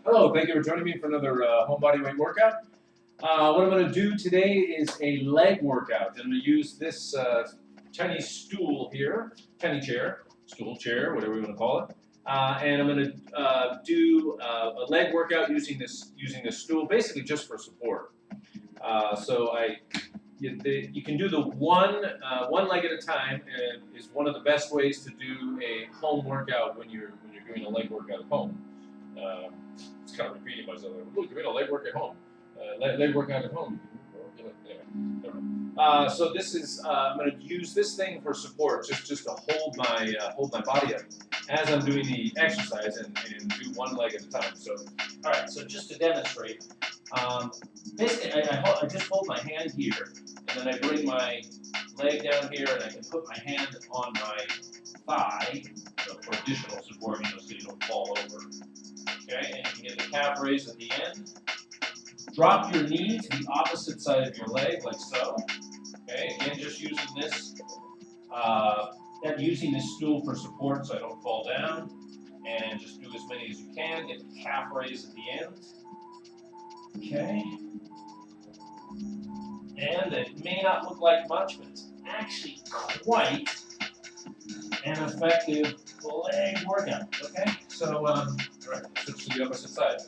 Hello, thank you for joining me for another home body weight workout. What I'm going to do today is a leg workout. I'm going to use this tiny stool here, tiny chair, stool chair, whatever you want to call it. And I'm going to do a leg workout using this stool, basically just for support. You can do the one leg at a time, and is one of the best ways to do a home workout when you're doing a leg workout at home. It's kind of repeating myself. Look, you're doing a leg work at home. Leg workout at home. So this is I'm going to use this thing for support, just to hold my body up as I'm doing the exercise and do one leg at a time. So, all right. So just to demonstrate, basically I just hold my hand here, and then I bring my leg down here, and I can put my hand on my thigh for additional support, so you don't fall over. Okay, and you can get the calf raise at the end. Drop your knee to the opposite side of your leg, like so. Okay, again, just using this stool for support so I don't fall down. And just do as many as you can. Get the calf raise at the end. Okay. And it may not look like much, but it's actually quite an effective leg workout. Okay, so all right, switch to the opposite side.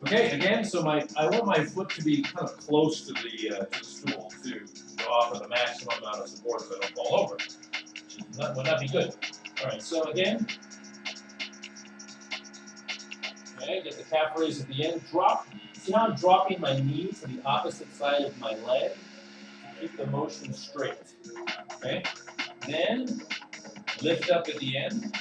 Okay, again, so I want my foot to be kind of close to the stool to offer the maximum amount of support so I don't fall over. Would that be good? All right, so again, okay, get the calf raise at the end. Drop. See how I'm dropping my knee to the opposite side of my leg to keep the motion straight. Okay, then lift up at the end.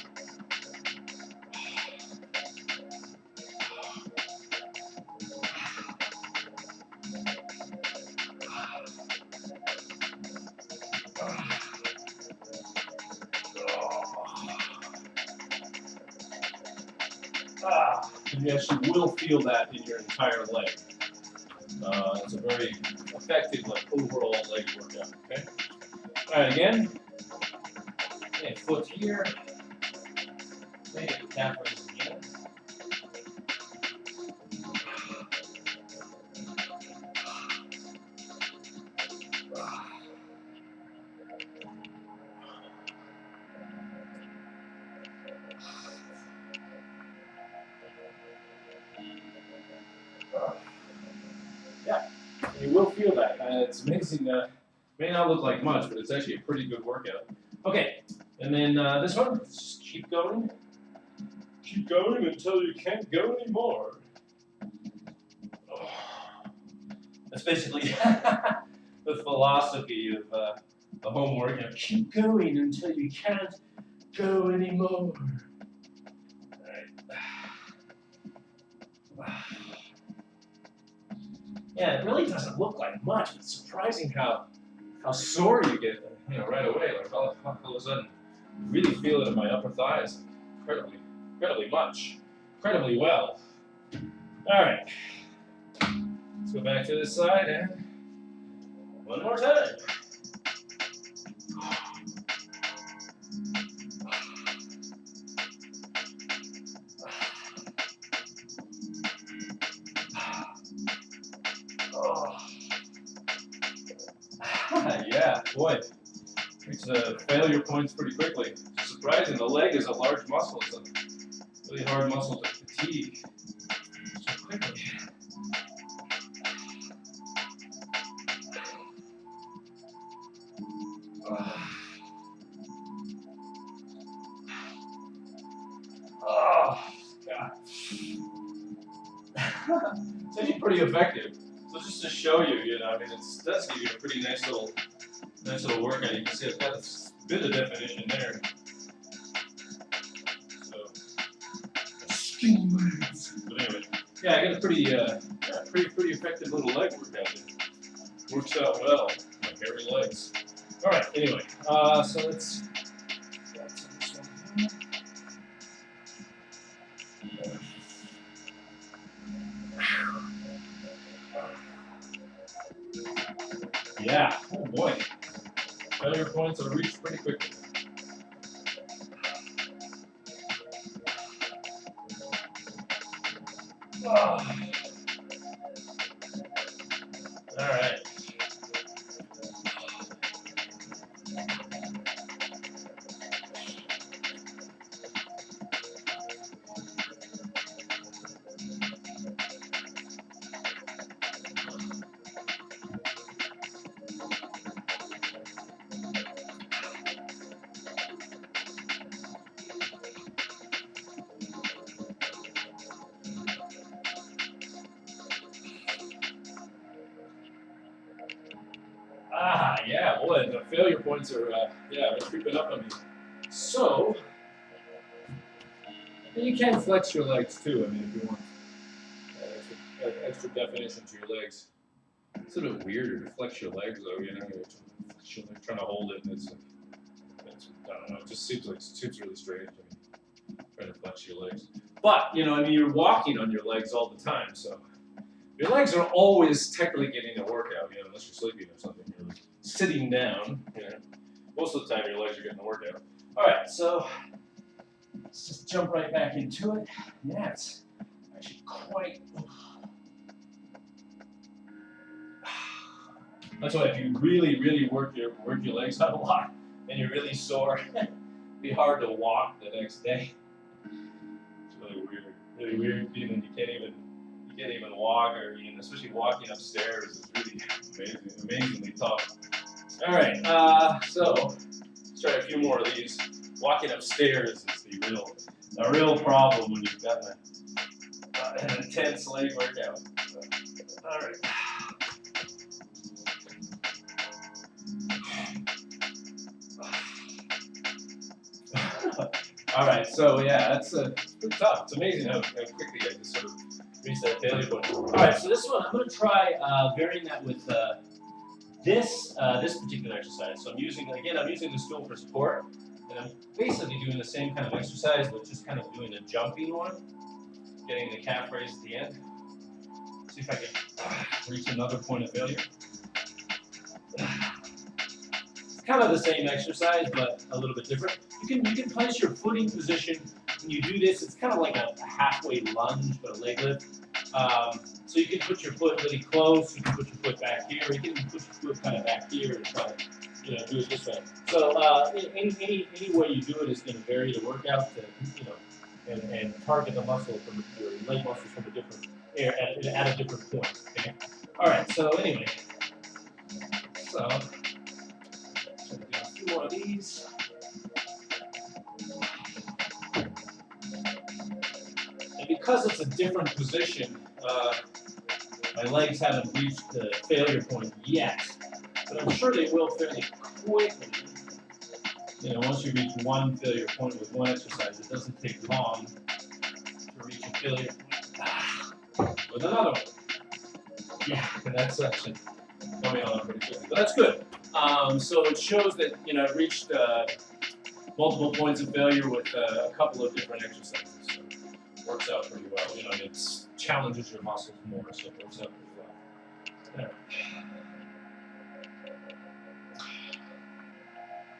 And yes, you will feel that in your entire leg. It's a very effective, overall leg workout. Okay. All right, again. Okay, foot here. Okay, calf raise again. Yeah, you will feel that. It's amazing. May not look like much, but it's actually a pretty good workout. Okay, and then this one, just keep going. Keep going until you can't go anymore. That's basically the philosophy of a home workout. Keep going until you can't go anymore. Yeah, it really doesn't look like much. It's surprising how sore you get, right away. Like all of a sudden, you really feel it in my upper thighs, incredibly incredibly well. All right, let's go back to this side and one more time. Yeah, boy, it's failure points pretty quickly. It's surprising. The leg is a large muscle. It's a really hard muscle to fatigue so quickly. Oh, God. It's actually pretty effective. So just to show you, it does give you a pretty nice little workout. You can see it's got a bit of definition there. So, but anyway, yeah, I got a pretty effective little leg workout. It works out well, my hairy legs. All right, anyway, so let's. Yeah, oh boy. Failure points are reached pretty quickly. Oh. All right. Ah, yeah, boy, the failure points are, yeah, they're creeping up on me. So, and you can flex your legs too, I mean, if you want extra definition to your legs. It's a bit weirder to flex your legs, though, you know, you're trying to hold it, and it's like, I don't know, it just seems really strange. I mean, trying to flex your legs. But, you know, I mean, you're walking on your legs all the time, so your legs are always technically getting a workout, you know, unless you're sleeping or something. You're sitting down, you know. Most of the time, your legs are getting a workout. All right, so let's just jump right back into it. Yeah, it's actually quite. That's why if you really work your legs out a lot and you're really sore, it'd be hard to walk the next day. It's really weird feeling. You can't even walk, or especially walking upstairs is really amazingly tough. All right, so let's try a few more of these. Walking upstairs is the real problem when you've got an intense leg workout. So, all right. All right, so yeah, that's pretty tough. It's amazing how quickly I just sort of reach that failure point. All right, so this one I'm going to try varying that with this particular exercise. So I'm using the stool for support, and I'm basically doing the same kind of exercise, but just kind of doing a jumping one, getting the calf raised at the end. See if I can reach another point of failure. It's kind of the same exercise, but a little bit different. You can place your footing position when you do this. It's kind of like a halfway lunge, but a leg lift. So you can put your foot really close. You can put your foot back here. You can put your foot kind of back here and try to do it this way. So any way you do it is going to vary the workout to and target the muscle from your leg muscles from a different at a different point. Okay. All right. So anyway, so. A few more of these. And because it's a different position, my legs haven't reached the failure point yet, but I'm sure they will fairly quickly. Once you reach one failure point with one exercise, it doesn't take long to reach a failure point with another one. Yeah, and that's actually coming on pretty quickly, but that's good. So it shows that I've reached multiple points of failure with a couple of different exercises. So it works out pretty well. And it challenges your muscles more, so it works out pretty well.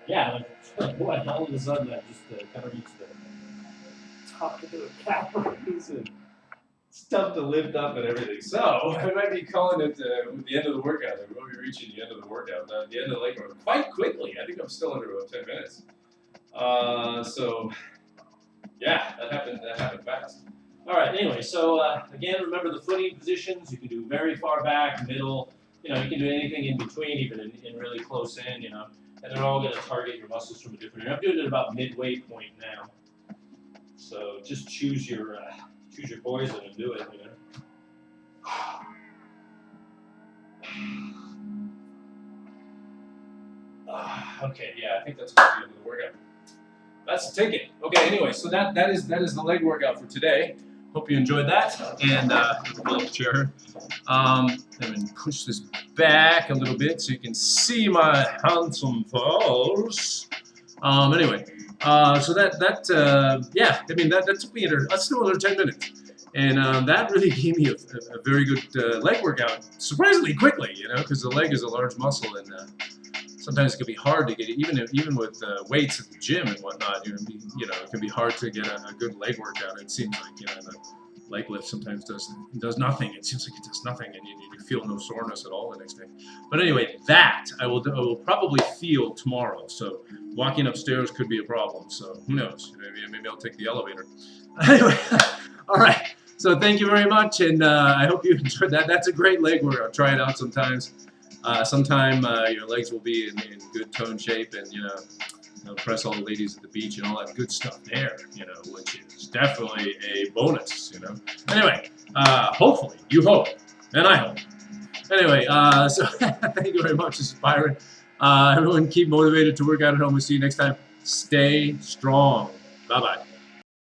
Yeah, boy, all of a sudden I just kind of reached the top of the calf raise, and it's tough to lift up and everything. So I might be calling it the end of the workout. We'll be reaching the end of the workout, the end of the leg workout, quite quickly. I think I'm still under about 10 minutes. So yeah, that happened fast. All right. Anyway, so again, remember the footing positions. You can do very far back, middle. You can do anything in between, even in really close in. And they're all going to target your muscles from a different area. I'm doing it about midway point now. So just choose your poison and do it. Okay, yeah, I think that's going to be the workout. That's the ticket. Okay, anyway, so that is the leg workout for today. Hope you enjoyed that. And pull up the chair. I'm going to push this back a little bit so you can see my handsome pose. Anyway, so that took me still under 10 minutes. And that really gave me a very good leg workout, surprisingly quickly, because the leg is a large muscle, and sometimes it can be hard to get it, even with weights at the gym and whatnot. It can be hard to get a good leg workout. It seems like leg lift sometimes does nothing. It seems like it does nothing, and you feel no soreness at all the next day. But anyway, that I will probably feel tomorrow. So walking upstairs could be a problem. So who knows? Maybe I'll take the elevator. Anyway, all right. So thank you very much, and I hope you enjoyed that. That's a great leg workout. I'll try it out sometimes. Sometime your legs will be in good tone shape, and impress all the ladies at the beach and all that good stuff there, which is definitely a bonus, Anyway, hopefully, you hope, and I hope. Anyway, so thank you very much. This is Byron. Everyone keep motivated to work out at home. We'll see you next time. Stay strong. Bye-bye.